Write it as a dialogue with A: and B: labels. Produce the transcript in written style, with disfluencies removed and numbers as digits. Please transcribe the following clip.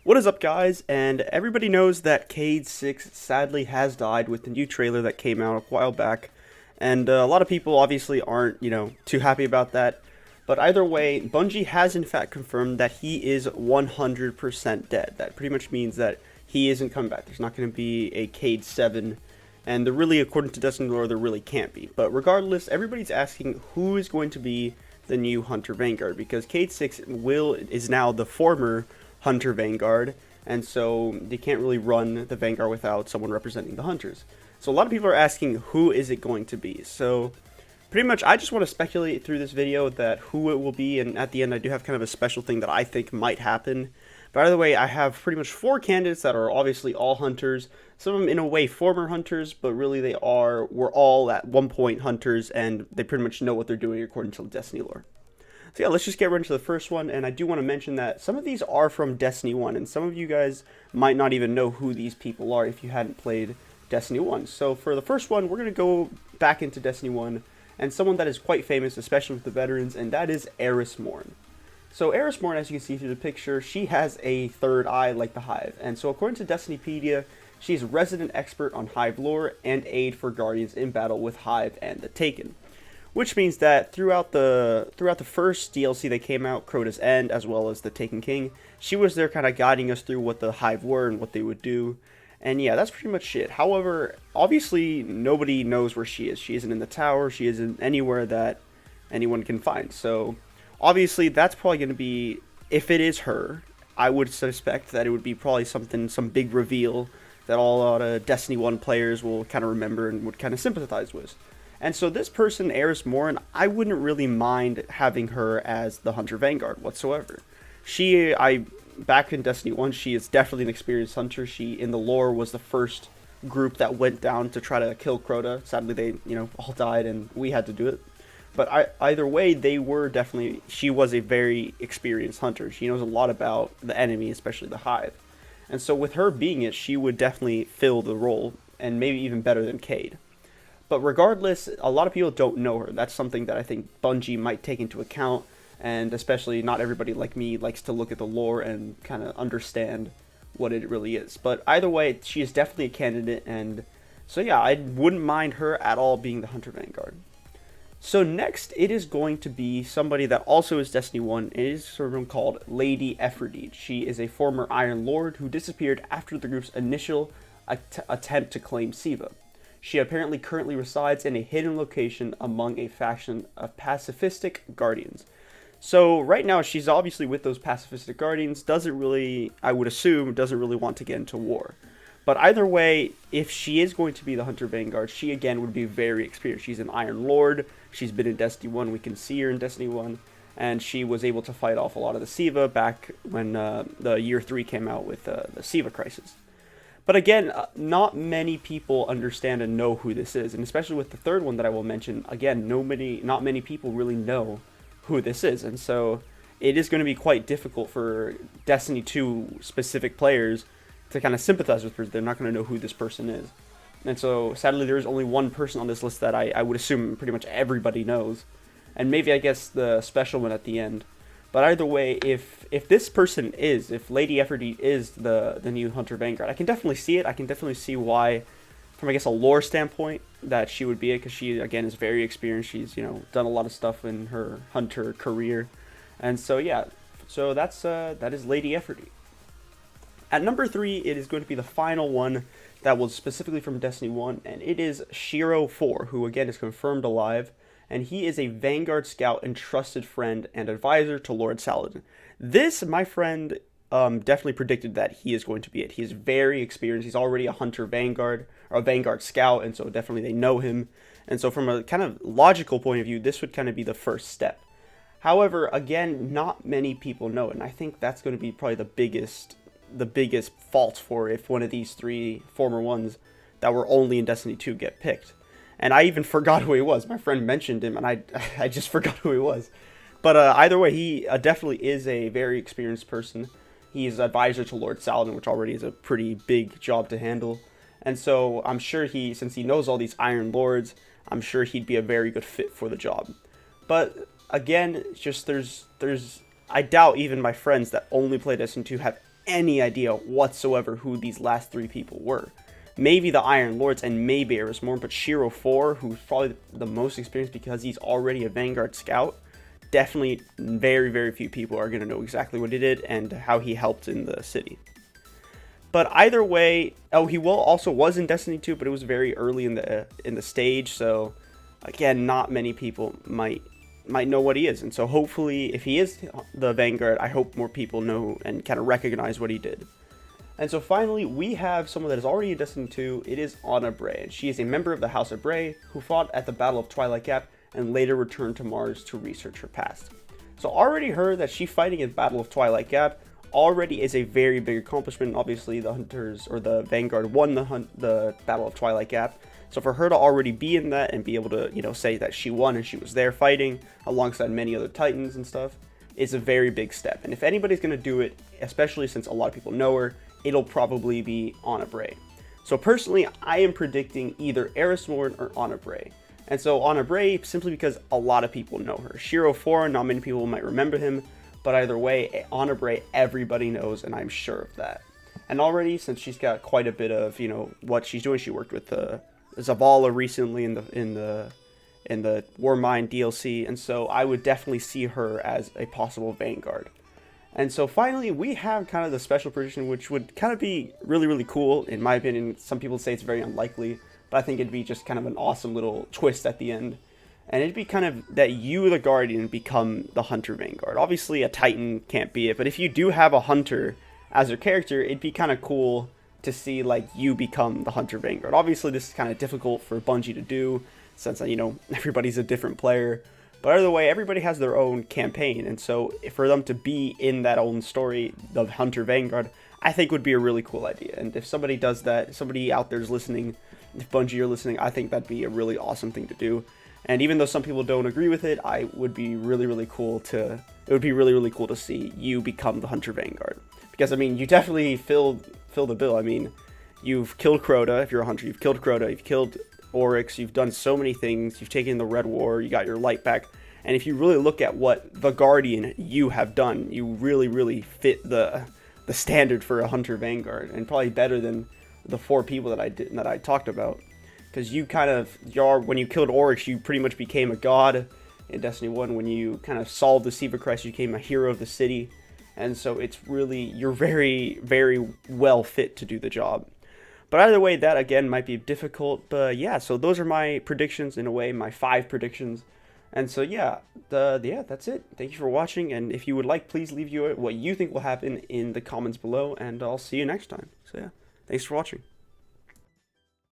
A: What is up, guys? And everybody knows that Cade 6 sadly has died with the new trailer that came out a while back. And a lot of people obviously aren't, too happy about that. But either way, Bungie has in fact confirmed that he is 100% dead. That pretty much means that he isn't coming back. There's not going to be a Cade 7. And there really, according to Destiny lore, there really can't be. But regardless, everybody's asking who is going to be the new Hunter Vanguard. Because Cade 6 is now the former Hunter Vanguard, and so they can't really run the Vanguard without someone representing the Hunters. So a lot of people are asking who is it going to be. So pretty much I just want to speculate through this video that who it will be, and at the end I do have kind of a special thing that I think might happen. But either way, I have pretty much 4 candidates that are obviously all Hunters. Some of them in a way former Hunters, but really were all at one point Hunters, and they pretty much know what they're doing according to Destiny lore. So yeah, let's just get right into the first one, and I do want to mention that some of these are from Destiny 1, and some of you guys might not even know who these people are if you hadn't played Destiny 1. So for the first one, we're going to go back into Destiny 1, and someone that is quite famous, especially with the veterans, and that is Eris Morn. So Eris Morn, as you can see through the picture, she has a third eye like the Hive, and so according to Destinypedia, she's a resident expert on Hive lore and aid for Guardians in battle with Hive and the Taken. Which means that throughout the first DLC that came out, Crota's End, as well as the Taken King, she was there kind of guiding us through what the Hive were and what they would do. And yeah, that's pretty much it. However, obviously, nobody knows where she is. She isn't in the tower. She isn't anywhere that anyone can find. So, obviously, that's probably going to be, if it is her, I would suspect that it would be probably some big reveal that all Destiny 1 players will kind of remember and would kind of sympathize with. And so this person, Eris Morn, I wouldn't really mind having her as the Hunter Vanguard whatsoever. Back in Destiny 1, she is definitely an experienced hunter. She, in the lore, was the first group that went down to try to kill Crota. Sadly, they, all died and we had to do it. But either way, she was a very experienced hunter. She knows a lot about the enemy, especially the Hive. And so with her being it, she would definitely fill the role, and maybe even better than Cade. But regardless, a lot of people don't know her. That's something that I think Bungie might take into account, and especially not everybody like me likes to look at the lore and kind of understand what it really is. But either way, she is definitely a candidate, and so yeah, I wouldn't mind her at all being the Hunter Vanguard. So next, it is going to be somebody that also is Destiny 1. It is someone called Lady Aphrodite. She is a former Iron Lord who disappeared after the group's initial attempt to claim Siva. She apparently currently resides in a hidden location among a faction of pacifistic guardians. So right now she's obviously with those pacifistic guardians, I would assume, doesn't really want to get into war. But either way, if she is going to be the Hunter Vanguard, she again would be very experienced. She's an Iron Lord, she's been in Destiny 1, we can see her in Destiny 1, and she was able to fight off a lot of the Siva back when the Year 3 came out with the Siva Crisis. But again, not many people understand and know who this is, and especially with the third one that I will mention, again, not many people really know who this is, and so it is going to be quite difficult for Destiny 2 specific players to kind of sympathize with her. They're not going to know who this person is. And so, sadly, there's only one person on this list that I would assume pretty much everybody knows, and maybe, I guess, the special one at the end. But either way, if Lady Aphrodite is the new Hunter Vanguard, I can definitely see it. I can definitely see why, from I guess a lore standpoint, that she would be it, because she again is very experienced. She's done a lot of stuff in her hunter career, and so yeah, so that is Lady Aphrodite. At number 3, it is going to be the final one that was specifically from Destiny 1, and it is Shiro 4, who again is confirmed alive. And he is a Vanguard scout and trusted friend and advisor to Lord Saladin. This, my friend, definitely predicted that he is going to be it. He is very experienced. He's already a Hunter Vanguard, or a Vanguard scout, and so definitely they know him. And so from a kind of logical point of view, this would kind of be the first step. However, again, not many people know it, and I think that's going to be probably the biggest fault for if one of these 3 former ones that were only in Destiny 2 get picked. And I even forgot who he was. My friend mentioned him, and I just forgot who he was. But either way, he definitely is a very experienced person. He's advisor to Lord Saladin, which already is a pretty big job to handle. And so I'm sure since he knows all these Iron Lords, I'm sure he'd be a very good fit for the job. But again, just I doubt even my friends that only play Destiny 2 have any idea whatsoever who these last 3 people were. Maybe the Iron Lords and maybe Eris Morn, but Shiro 4, who's probably the most experienced because he's already a Vanguard scout, definitely very, very few people are going to know exactly what he did and how he helped in the city. But either way, he also was in Destiny 2, but it was very early in the stage, so again, not many people might know what he is. And so hopefully, if he is the Vanguard, I hope more people know and kind of recognize what he did. And so finally, we have someone that is already in Destiny 2. It is Ana Bray, and she is a member of the House of Bray who fought at the Battle of Twilight Gap and later returned to Mars to research her past. So already heard that she fighting in Battle of Twilight Gap already is a very big accomplishment. Obviously, the Hunters or the Vanguard won the Battle of Twilight Gap. So for her to already be in that and be able to, say that she won and she was there fighting alongside many other Titans and stuff is a very big step. And if anybody's going to do it, especially since a lot of people know her, it'll probably be Ana Bray. So personally, I am predicting either Eris Morn or Ana Bray. And so Ana Bray, simply because a lot of people know her. Shiro 4, not many people might remember him, but either way, Ana Bray, everybody knows, and I'm sure of that. And already, since she's got quite a bit of, what she's doing, she worked with Zavala recently in the Warmind DLC, and so I would definitely see her as a possible Vanguard. And so finally, we have kind of the special prediction, which would kind of be really, really cool. In my opinion, some people say it's very unlikely, but I think it'd be just kind of an awesome little twist at the end. And it'd be kind of that you, the Guardian, become the Hunter Vanguard. Obviously, a Titan can't be it, but if you do have a Hunter as your character, it'd be kind of cool to see, like, you become the Hunter Vanguard. Obviously, this is kind of difficult for Bungie to do, since, everybody's a different player. But either way, everybody has their own campaign, and so for them to be in that own story, the Hunter Vanguard, I think would be a really cool idea. And if somebody does that, if somebody out there is listening, if Bungie are listening, I think that'd be a really awesome thing to do. And even though some people don't agree with it, it would be really, really cool to see you become the Hunter Vanguard. Because, you definitely fill the bill. You've killed Crota, if you're a Hunter, you've killed Crota, you've killed Oryx, you've done so many things, you've taken the Red War, you got your light back, and if you really look at what the Guardian you have done, you really, really fit the standard for a Hunter Vanguard, and probably better than the 4 people that I talked about, because when you killed Oryx, you pretty much became a god in Destiny 1. When you kind of solved the Siva Crest, you became a hero of the city, and so you're very, very well fit to do the job. But either way, that again might be difficult. But yeah, so those are my predictions in a way, my 5 predictions. And so yeah, that's it. Thank you for watching. And if you would like, please leave what you think will happen in the comments below. And I'll see you next time. So yeah, thanks for watching.